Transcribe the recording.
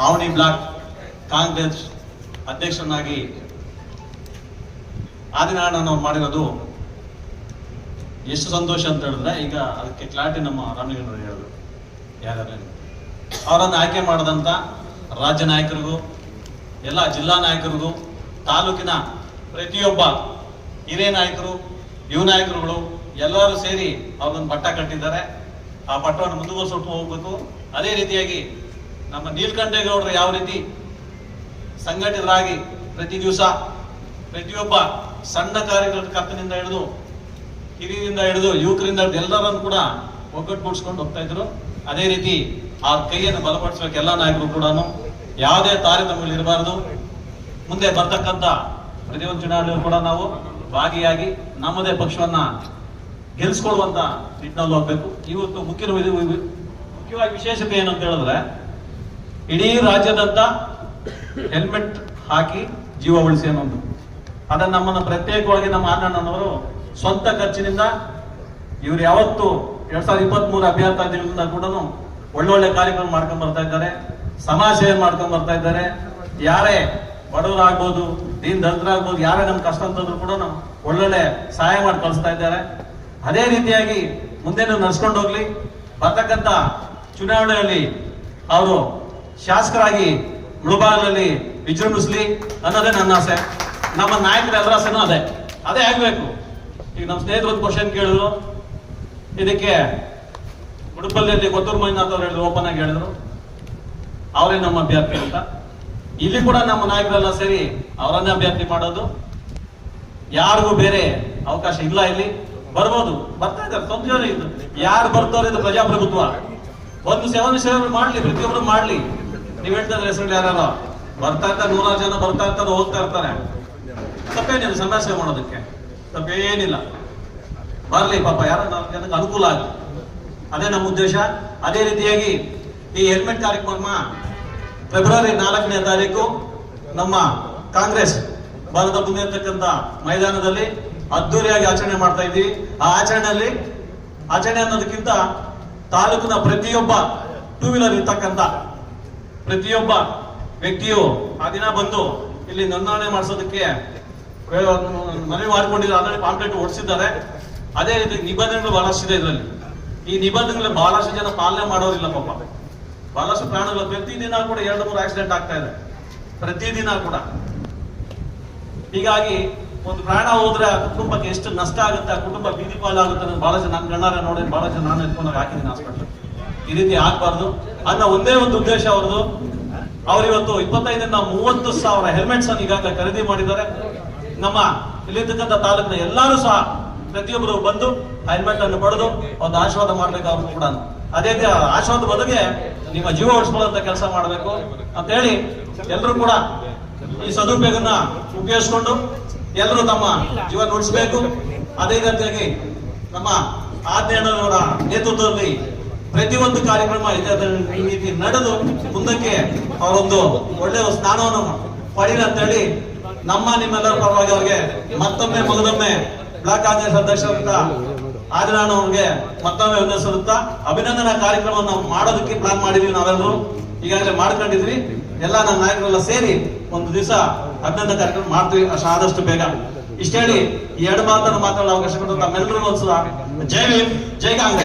Avani block Congress ಅಧ್ಯಕ್ಷನಾಗಿ ಆದಿನಾರಾಯಣ ಮಾಡಿರೋದು ಎಷ್ಟು ಸಂತೋಷ ಅಂತ ಹೇಳಿದ್ರೆ, ಈಗ ಅದಕ್ಕೆ ಕ್ಲಾರಿಟಿ ನಮ್ಮ ರಾಮಲಿಂಗನವರು ಹೇಳಿದ್ರು. ಯಾರ್ಯಾರು ಅವರನ್ನು ಆಯ್ಕೆ ಮಾಡಿದಂಥ ರಾಜ್ಯ ನಾಯಕರಿಗೂ, ಎಲ್ಲ ಜಿಲ್ಲಾ ನಾಯಕರಿಗೂ, ತಾಲೂಕಿನ ಪ್ರತಿಯೊಬ್ಬ ಹಿರಿಯ ನಾಯಕರು, ಯುವ ನಾಯಕರುಗಳು ಎಲ್ಲರೂ ಸೇರಿ ಅವ್ರನ್ನ ಪಟ್ಟ ಕಟ್ಟಿದ್ದಾರೆ. ಆ ಪಟ್ಟವನ್ನು ಮುಂದುವರಿಸ್ಬಿಟ್ಟು ಹೋಗ್ಬೇಕು. ಅದೇ ರೀತಿಯಾಗಿ ನಮ್ಮ ನೀಲಕಂಠೇಗೌಡರು ಯಾವ ರೀತಿ ಸಂಘಟಿತರಾಗಿ ಪ್ರತಿ ದಿವಸ ಪ್ರತಿಯೊಬ್ಬ ಸಣ್ಣ ಕಾರ್ಯಕರ್ತನಿಂದ ಹಿಡಿದು ಹಿರಿಯರಿಂದ ಹಿಡಿದು ಯುವಕರಿಂದ ಎಲ್ಲರನ್ನು ಕೂಡ ಒಗ್ಗಟ್ಟುಗೂಡಿಸ್ಕೊಂಡು ಹೋಗ್ತಾ ಇದ್ರು. ಅದೇ ರೀತಿ ಆ ಕೈಯನ್ನು ಬಲಪಡಿಸಬೇಕು. ಎಲ್ಲ ನಾಯಕರು ಕೂಡ ಯಾವುದೇ ತಾರತಮ್ಯ ಇರಬಾರದು. ಮುಂದೆ ಬರ್ತಕ್ಕಂಥ ಪ್ರತಿಯೊಂದು ಚುನಾವಣೆಯಲ್ಲೂ ಕೂಡ ನಾವು ಭಾಗಿಯಾಗಿ ನಮ್ಮದೇ ಪಕ್ಷವನ್ನ ಗೆಲ್ಲಿಸ್ಕೊಡುವಂತ ನಿಟ್ಟಿನಲ್ಲಿ ಹೋಗ್ಬೇಕು. ಇವತ್ತು ಮುಖ್ಯವಾಗಿ ವಿಶೇಷತೆ ಏನು ಅಂತ ಹೇಳಿದ್ರೆ, ಇಡೀ ರಾಜ್ಯದಂತ ಹೆಲ್ಮೆಟ್ ಹಾಕಿ ಜೀವ ಉಳಿಸಿ ಅನ್ನೋದು. ಅದನ್ನ ನಮ್ಮನ್ನ ಪ್ರತ್ಯೇಕವಾಗಿ ನಮ್ಮ ಅಣ್ಣನವರು ಸ್ವಂತ ಖರ್ಚಿನಿಂದ ಇವರು ಯಾವತ್ತು 2023 ಅಭ್ಯರ್ಥಿಗಳಿಂದ ಕೂಡ ಒಳ್ಳೊಳ್ಳೆ ಕಾರ್ಯಕ್ರಮ ಮಾಡ್ಕೊಂಡ್ ಬರ್ತಾ ಇದ್ದಾರೆ, ಸಮಾಜ ಸೇವೆ ಮಾಡ್ಕೊಂಡ್ ಬರ್ತಾ ಇದ್ದಾರೆ. ಯಾರೇ ಬಡವರಾಗ್ಬೋದು, ದೀನ್ ದಲಿತರಾಗ್ಬೋದು, ಯಾರೇ ನಮ್ ಕಷ್ಟ ಅಂತಂದ್ರು ಕೂಡ ಒಳ್ಳೊಳ್ಳೆ ಸಹಾಯ ಮಾಡಿ ಕಳಿಸ್ತಾ ಇದ್ದಾರೆ. ಅದೇ ರೀತಿಯಾಗಿ ಮುಂದೆ ನಡ್ಸ್ಕೊಂಡು ಹೋಗ್ಲಿ. ಬರ್ತಕ್ಕಂಥ ಚುನಾವಣೆಯಲ್ಲಿ ಅವರು ಶಾಸಕರಾಗಿ ಮುಳುಬಾಗಿಲಲ್ಲಿ ವಿಜೃಂಭಿಸ್ಲಿ ಅನ್ನೋದೇ ನನ್ನ ಆಸೆ. ನಮ್ಮ ನಾಯಕರ ಎಲ್ಲರ ಆಸೆನೂ ಅದೇ ಆಗ್ಬೇಕು. ಈಗ ನಮ್ಮ ಸ್ನೇಹಿತರು ಒಂದು ಕ್ವಶನ್ ಕೇಳಿದ್ರು, ಇದಕ್ಕೆ ಉಡುಪಲ್ಲಿಯಲ್ಲಿ ಕೊತ್ತೂರು ಮಂಜುನಾಥ್ ಅವರು ಹೇಳಿದ್ರು, ಓಪನ್ ಆಗಿ ಹೇಳಿದ್ರು ಅವರೇ ನಮ್ಮ ಅಭ್ಯರ್ಥಿ ಅಂತ. ಇಲ್ಲಿ ಕೂಡ ನಮ್ಮ ನಾಯಕರೆಲ್ಲ ಸೇರಿ ಅವರನ್ನೇ ಅಭ್ಯರ್ಥಿ ಮಾಡೋದು. ಯಾರಿಗೂ ಬೇರೆ ಅವಕಾಶ ಇಲ್ಲ. ಇಲ್ಲಿ ಬರ್ಬೋದು, ಬರ್ತಾ ಇದ್ದಾರೆ, ತೊಂದರೆ ಇದು. ಯಾರು ಬರ್ತಾರೋ ಇದು ಪ್ರಜಾಪ್ರಭುತ್ವ. ಒಂದು ಸೇವೆ ಮಾಡ್ಲಿ, ಪ್ರತಿಯೊಬ್ಬರು ಮಾಡ್ಲಿ. ನೀವ್ ಹೇಳ್ತಾ ಇದ್ರೆ ಹೆಸರು ಯಾರು ಬರ್ತಾ ಇರ್ತಾರೆ, 100 ಜನ ಬರ್ತಾ ಇರ್ತಾರೆ, ಹೋಗ್ತಾ ಇರ್ತಾರೆ. ತಪ್ಪೇನಿಲ್ಲ ಸಮಸ್ಯೆ ಮಾಡೋದಕ್ಕೆ, ತಪ್ಪೇನಿಲ್ಲ. ಬರ್ಲಿ ಪಾಪ, ಯಾರ ಜನಕ್ಕೆ ಅನುಕೂಲ ಆಗಲಿ, ಅದೇ ನಮ್ಮ ಉದ್ದೇಶ. ಅದೇ ರೀತಿಯಾಗಿ ಈ ಹೆಲ್ಮೆಟ್ ಕಾರ್ಯಕ್ರಮ ಫೆಬ್ರವರಿ 4ನೇ ತಾರೀಕು ನಮ್ಮ ಕಾಂಗ್ರೆಸ್ ಭವನದ ಮುಂದೆ ಇರ್ತಕ್ಕಂಥ ಮೈದಾನದಲ್ಲಿ ಅದ್ದೂರಿಯಾಗಿ ಆಚರಣೆ ಮಾಡ್ತಾ ಇದ್ದೀವಿ. ಆ ಆಚರಣೆ ಅನ್ನೋದಕ್ಕಿಂತ ತಾಲೂಕಿನ ಪ್ರತಿಯೊಬ್ಬ ಟೂ ವೀಲರ್ ಇರ್ತಕ್ಕಂಥ ಪ್ರತಿಯೊಬ್ಬ ವ್ಯಕ್ತಿಯು ಆ ದಿನ ಬಂದು ಇಲ್ಲಿ ನೋಂದಣಿ ಮಾಡಿಸೋದಕ್ಕೆ ಮನವಿ ಮಾಡಿಕೊಂಡಿದ್ದಾರೆ. ಅದರಲ್ಲಿ ಪಾಂಪ್ಲೆಟ್ ಓಡಿಸಿದ್ದಾರೆ. ಅದೇ ರೀತಿ ನಿಬಂಧನೆಗಳು ಬಹಳಷ್ಟಿದೆ ಇದರಲ್ಲಿ. ಈ ನಿಬಂಧನೆಗಳು ಬಹಳಷ್ಟು ಜನ ಪಾಲನೆ ಮಾಡೋರಿಲ್ಲ ಪಾಪ. ಬಹಳಷ್ಟು ಪ್ರಾಣಗಳು ಪ್ರತಿದಿನ ಕೂಡ 2-3 ಆಕ್ಸಿಡೆಂಟ್ ಆಗ್ತಾ ಇದೆ ಪ್ರತಿದಿನ ಕೂಡ. ಹೀಗಾಗಿ ಒಂದು ಪ್ರಾಣ ಹೋದ್ರೆ ಆ ಕುಟುಂಬಕ್ಕೆ ಎಷ್ಟು ನಷ್ಟ ಆಗುತ್ತೆ, ಆ ಕುಟುಂಬ ಬೀದಿ ಪಾಲಾಗುತ್ತೆ ಅನ್ನೋದು ಬಹಳ ಜನ ನನ್ನ ಗಣ್ಣಾರ ನೋಡಿ, ಬಹಳ ಜನ ನಾನು ಎತ್ಕೊಂಡಾಗ ಹಾಕಿದ್ದೀನಿ ಹಾಸ್ಪಿಟಲ್. ಈ ರೀತಿ ಆಗ್ಬಾರ್ದು ಅನ್ನೋ ಒಂದೇ ಒಂದು ಉದ್ದೇಶ ಅವ್ರದ್ದು. ಅವರಿವತ್ತು 25,000-30,000 ಹೆಲ್ಮೆಟ್ಸ್ ಅನ್ನು ಈಗಾಗಲೇ ಖರೀದಿ ಮಾಡಿದ್ದಾರೆ. ನಮ್ಮ ಇಲ್ಲಿರ್ತಕ್ಕಂಥ ತಾಲೂಕಿನ ಎಲ್ಲರೂ ಸಹ ಪ್ರತಿಯೊಬ್ಬರು ಬಂದು ಹೆಲ್ಮೆಟ್ ಅನ್ನು ಪಡೆದು ಒಂದು ಆಶೀರ್ವಾದ ಮಾಡ್ಬೇಕು ಅವ್ರು ಕೂಡ. ಅದೇ ಆಶೀರ್ವಾದ ಬದಲಿಗೆ ನಿಮ್ಮ ಜೀವ ಉಳಿಸ್ಕೊಳ್ಳುವಂತ ಕೆಲಸ ಮಾಡಬೇಕು ಅಂತ ಹೇಳಿ ಎಲ್ಲರೂ ಕೂಡ ಈ ಸದುಪಯೋಗನ ಉಪಯೋಗಿಸ್ಕೊಂಡು ಎಲ್ಲರೂ ತಮ್ಮ ಜೀವ ನುಡಿಸಬೇಕು. ಅದೇ ರೀತಿಯಾಗಿ ನಮ್ಮ ಆಜ್ಞೆಯವರ ನೇತೃತ್ವದಲ್ಲಿ ಪ್ರತಿಯೊಂದು ಕಾರ್ಯಕ್ರಮ ಈ ರೀತಿ ನಡೆದು ಮುಂದಕ್ಕೆ ಅವರೊಂದು ಒಳ್ಳೆಯ ಸ್ಥಾನವನ್ನು ಪಡೀಲಿ ಅಂತ ಹೇಳಿ ನಿಮ್ಮೆಲ್ಲರ ಪರವಾಗಿ ಅವರಿಗೆ ಮಗದೊಮ್ಮೆ ಬ್ಲಾಕ್ ಕಾಂಗ್ರೆಸ್ ಅಧ್ಯಕ್ಷರಂತ ಆದಿನಾರಾಯಣ ಅವ್ರಿಗೆ ಮತ್ತೊಮ್ಮೆ ವಂದಿಸುತ್ತಾ ಅಭಿನಂದನಾ ಕಾರ್ಯಕ್ರಮವನ್ನು ಮಾಡೋದಕ್ಕೆ ಪ್ಲಾನ್ ಮಾಡಿದ್ವಿ. ನಾವೆಲ್ಲರೂ ಈಗಾಗಲೇ ಮಾಡ್ಕೊಂಡಿದ್ವಿ. ಎಲ್ಲ ನಮ್ಮ ನಾಯಕರೆಲ್ಲ ಸೇರಿ ಒಂದು ದಿವಸ ಅಭಿನಂದನಾ ಕಾರ್ಯಕ್ರಮ ಮಾಡ್ತೀವಿ ಆದಷ್ಟು ಬೇಗ. ಇಷ್ಟ ಹೇಳಿ 2 ಮಾತನ್ನು ಮಾತಾಡೋ ಅವಕಾಶ ಕೊಟ್ಟು ತಮ್ಮೆಲ್ಲರೂ ಜೈ ಭೀಮ್, ಜೈ ಕಾಂಗ್ರೆಸ್.